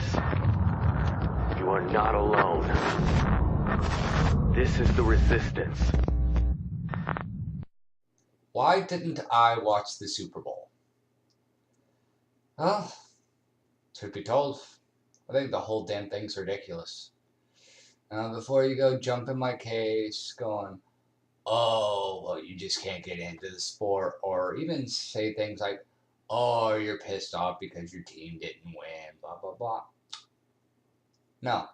this. You are not alone. This is the resistance. Why didn't I watch the Super Bowl? Well, truth be told, I think the whole damn thing's ridiculous. Before you go jump in my case going, oh, well, you just can't get into the sport, or even say things like, oh, you're pissed off because your team didn't win, blah, blah, blah. No.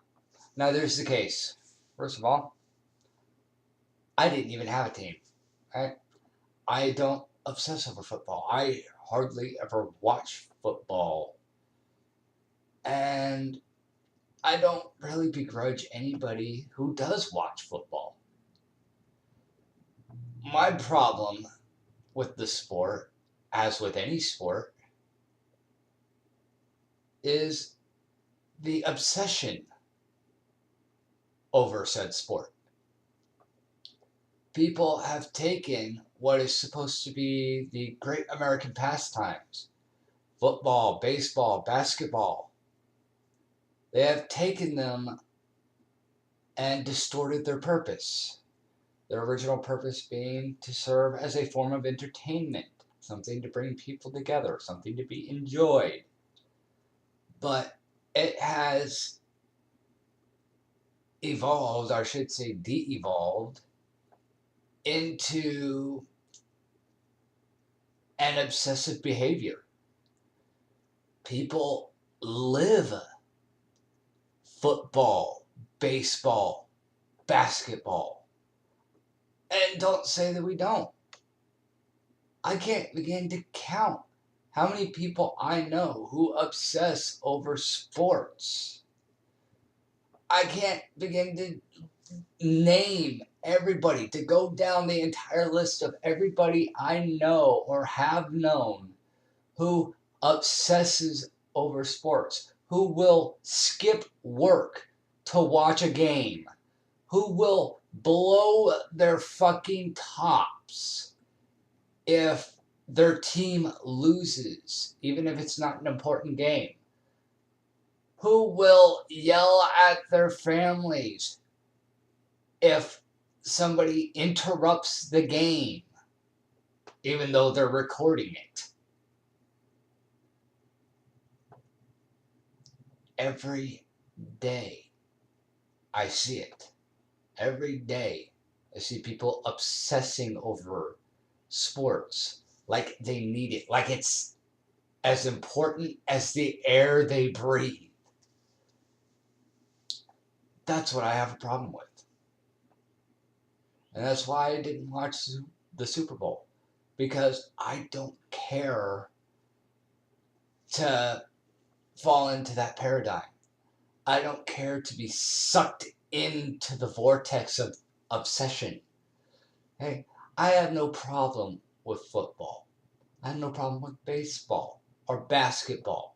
Now, there's the case. First of all, I didn't even have a team. Right? I don't obsess over football. I hardly ever watch football. And I don't really begrudge anybody who does watch football. My problem with the sport, as with any sport, is the obsession over said sport. People have taken what is supposed to be the great American pastimes, football, baseball, basketball. They have taken them and distorted their purpose. Their original purpose being to serve as a form of entertainment, something to bring people together, something to be enjoyed. But it has evolved, or I should say de-evolved, into an obsessive behavior. People live football, baseball, basketball. And don't say that we don't. I can't begin to count how many people I know who obsess over sports. I can't begin to name everybody, to go down the entire list of everybody I know or have known who obsesses over sports, who will skip work to watch a game, who will blow their fucking tops if their team loses, even if it's not an important game, who will yell at their families if somebody interrupts the game, even though they're recording it. Every day I see it. Every day I see people obsessing over sports like they need it, like it's as important as the air they breathe. That's what I have a problem with. And that's why I didn't watch the Super Bowl. Because I don't care to fall into that paradigm. I don't care to be sucked into the vortex of obsession. Hey, I have no problem with football. I have no problem with baseball or basketball.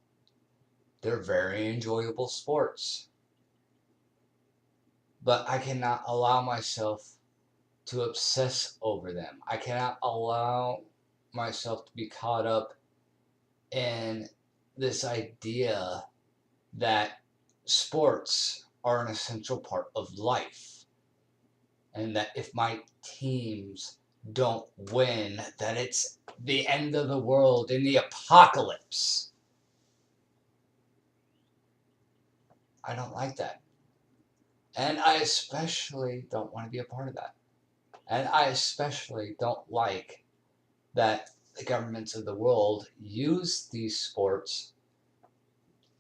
They're very enjoyable sports. But I cannot allow myself to obsess over them. I cannot allow myself to be caught up in this idea that sports are an essential part of life, and that if my teams don't win, that it's the end of the world in the apocalypse. I don't like that. And I especially don't want to be a part of that. And I especially don't like that the governments of the world use these sports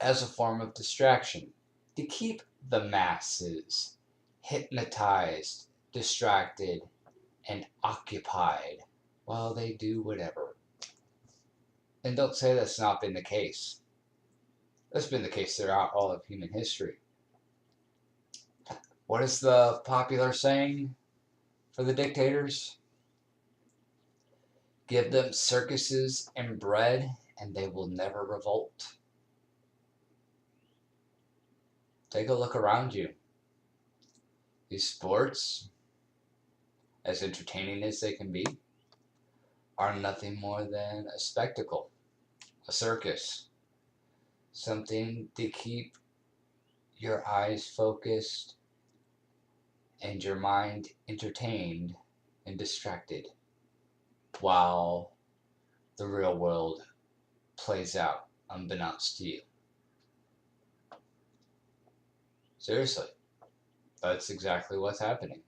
as a form of distraction to keep the masses hypnotized, distracted, and occupied while they do whatever. And don't say that's not been the case. That's been the case throughout all of human history. What is the popular saying for the dictators? Give them circuses and bread, and they will never revolt. Take a look around you. These sports, as entertaining as they can be, are nothing more than a spectacle, a circus, something to keep your eyes focused and your mind entertained and distracted while the real world plays out unbeknownst to you. Seriously, that's exactly what's happening.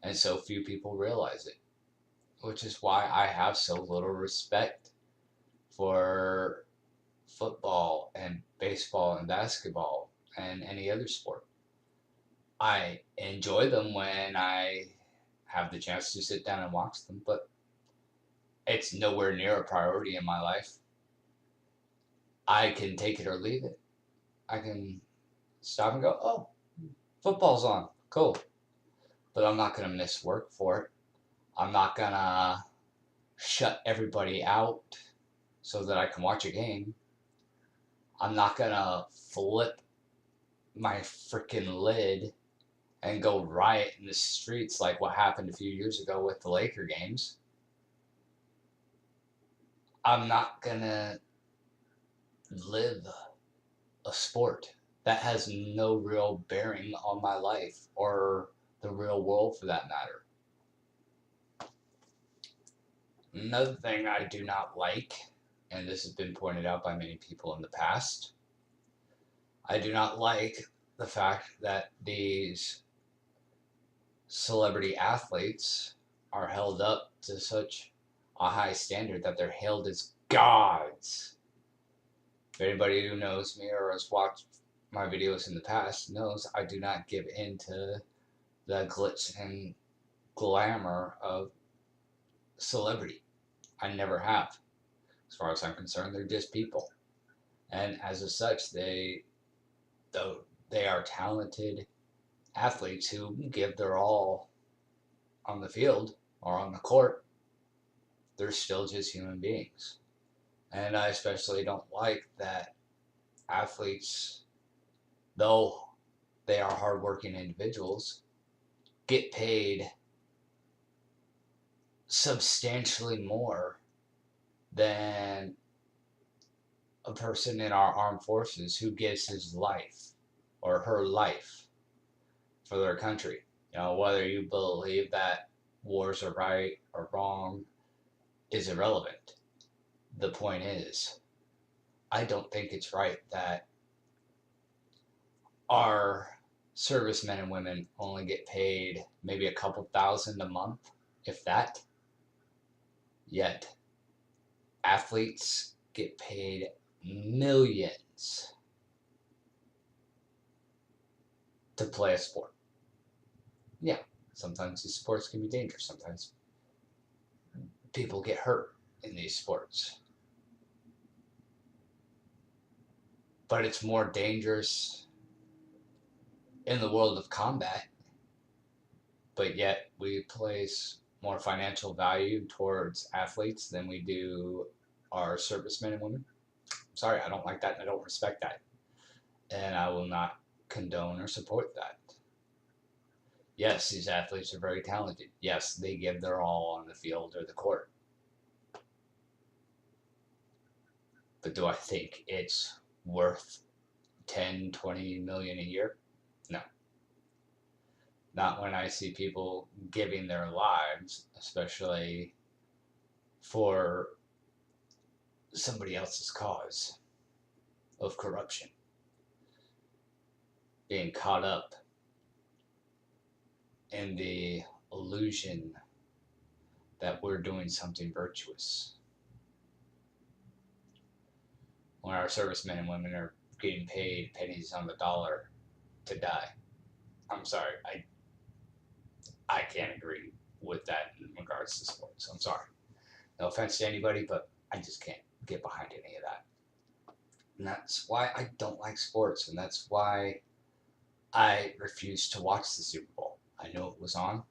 And so few people realize it, which is why I have so little respect for football and baseball and basketball and any other sport. I enjoy them when I have the chance to sit down and watch them, but it's nowhere near a priority in my life. I can take it or leave it. I can stop and go, oh, football's on. Cool. But I'm not going to miss work for it. I'm not going to shut everybody out so that I can watch a game. I'm not going to flip my freaking lid and go riot in the streets like what happened a few years ago with the Laker games. I'm not going to live a sport that has no real bearing on my life or the real world for that matter. Another thing I do not like, and this has been pointed out by many people in the past, I do not like the fact that these celebrity athletes are held up to such a high standard that they're hailed as gods. If anybody who knows me or has watched my videos in the past knows I do not give in to the glitz and glamour of celebrity. I never have. As far as I'm concerned, they're just people. And as such, though they are talented athletes who give their all on the field or on the court, they're still just human beings. And I especially don't like that athletes, though they are hardworking individuals, get paid substantially more than a person in our armed forces who gives his life or her life for their country. You know, whether you believe that wars are right or wrong is irrelevant. The point is, I don't think it's right that our servicemen and women only get paid maybe a couple thousand a month, if that. Yet, athletes get paid millions to play a sport. Yeah, sometimes these sports can be dangerous. Sometimes people get hurt in these sports. But it's more dangerous in the world of combat. But yet we place more financial value towards athletes than we do our servicemen and women. Sorry, I don't like that and I don't respect that. And I will not condone or support that. Yes, these athletes are very talented. Yes, they give their all on the field or the court. But do I think it's worth 10, 20 million a year? No. Not when I see people giving their lives, especially for somebody else's cause of corruption. Being caught up in the illusion that we're doing something virtuous. When our servicemen and women are getting paid pennies on the dollar to die. I'm sorry, I can't agree with that in regards to sports. I'm sorry. No offense to anybody, but I just can't get behind any of that. And that's why I don't like sports, and that's why I refuse to watch the Super Bowl. I knew it was on.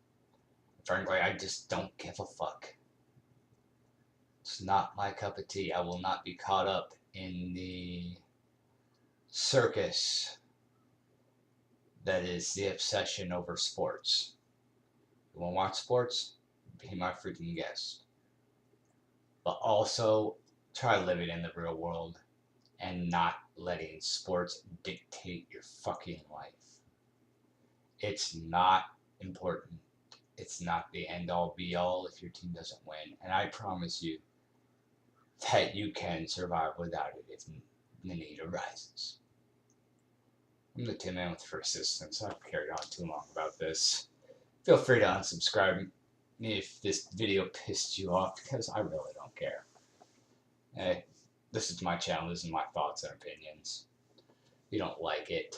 Frankly, I just don't give a fuck. It's not my cup of tea. I will not be caught up in the circus that is the obsession over sports. You want to watch sports? Be my freaking guest. But also, try living in the real world. and not letting sports dictate your fucking life. It's not important. It's not the end all be all if your team doesn't win. And I promise you that you can survive without it if the need arises. I'm the Tin Man with the First Assistance. I've carried on too long about this. Feel free to unsubscribe me if this video pissed you off, because I really don't care. Hey, this is my channel. This is my thoughts and opinions. If you don't like it,